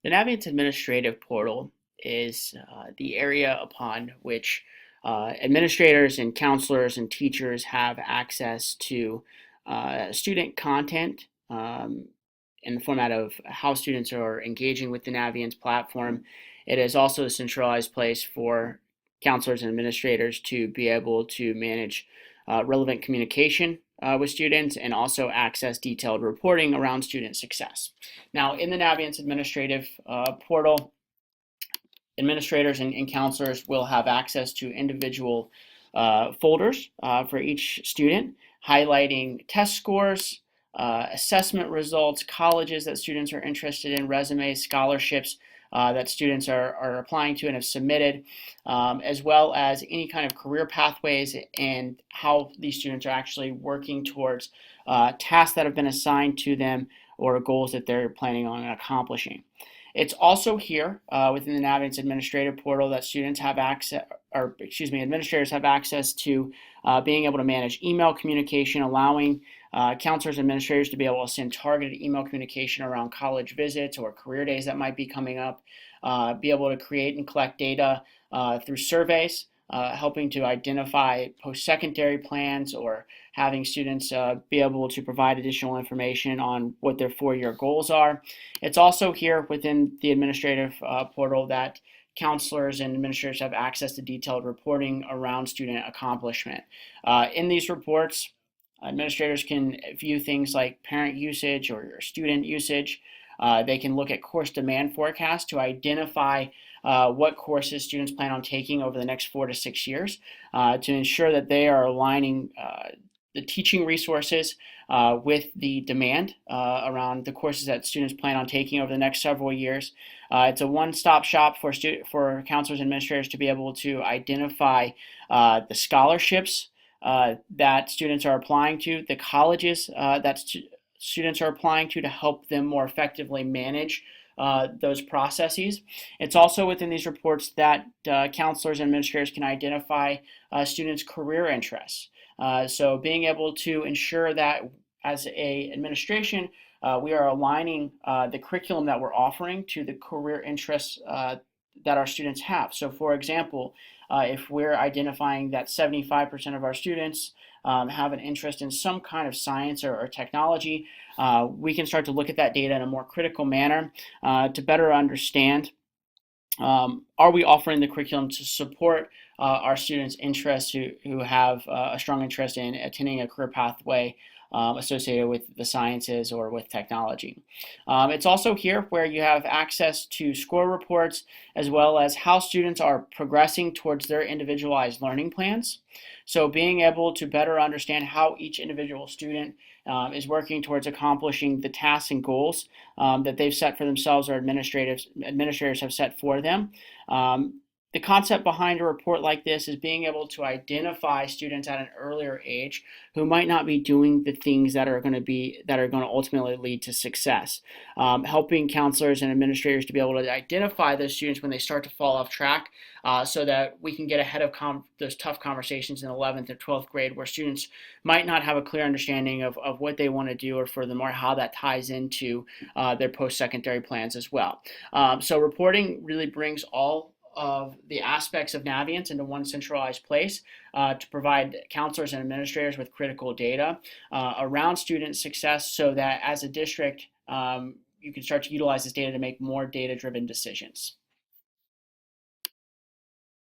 The Naviance Administrative Portal is the area upon which administrators and counselors and teachers have access to student content in the format of how students are engaging with the Naviance platform. It is also a centralized place for counselors and administrators to be able to manage relevant communication with students and also access detailed reporting around student success. Now, in the Naviance administrative portal, administrators and counselors will have access to individual folders for each student, highlighting test scores, assessment results, colleges that students are interested in, resumes, scholarships that students are applying to and have submitted, as well as any kind of career pathways and how these students are actually working towards tasks that have been assigned to them or goals that they're planning on accomplishing. It's also here within the Naviance administrative portal that students have access, or excuse me, administrators have access to being able to manage email communication, allowing counselors and administrators to be able to send targeted email communication around college visits or career days that might be coming up, be able to create and collect data through surveys, helping to identify post-secondary plans or having students be able to provide additional information on what their four-year goals are. It's also here within the administrative portal that counselors and administrators have access to detailed reporting around student accomplishment. In these reports, administrators can view things like parent usage or student usage. They can look at course demand forecasts to identify what courses students plan on taking over the next 4 to 6 years to ensure that they are aligning the teaching resources with the demand around the courses that students plan on taking over the next several years. It's a one-stop shop for counselors and administrators to be able to identify the scholarships that students are applying to, the colleges that students are applying to help them more effectively manage those processes. It's also within these reports that counselors and administrators can identify students' career interests. So being able to ensure that as a administration, we are aligning the curriculum that we're offering to the career interests that our students have. So for example, if we're identifying that 75% of our students have an interest in some kind of science or technology, we can start to look at that data in a more critical manner to better understand, are we offering the curriculum to support our students' interests who have a strong interest in attending a career pathway associated with the sciences or with technology. It's also here where you have access to score reports as well as how students are progressing towards their individualized learning plans. So being able to better understand how each individual student is working towards accomplishing the tasks and goals that they've set for themselves or administrators have set for them. The concept behind a report like this is being able to identify students at an earlier age who might not be doing the things that are going to ultimately lead to success. Helping counselors and administrators to be able to identify those students when they start to fall off track, so that we can get ahead of those tough conversations in 11th or 12th grade where students might not have a clear understanding of what they want to do, or furthermore how that ties into their post-secondary plans as well. So reporting really brings all of the aspects of Naviance into one centralized place to provide counselors and administrators with critical data around student success, so that as a district, you can start to utilize this data to make more data-driven decisions.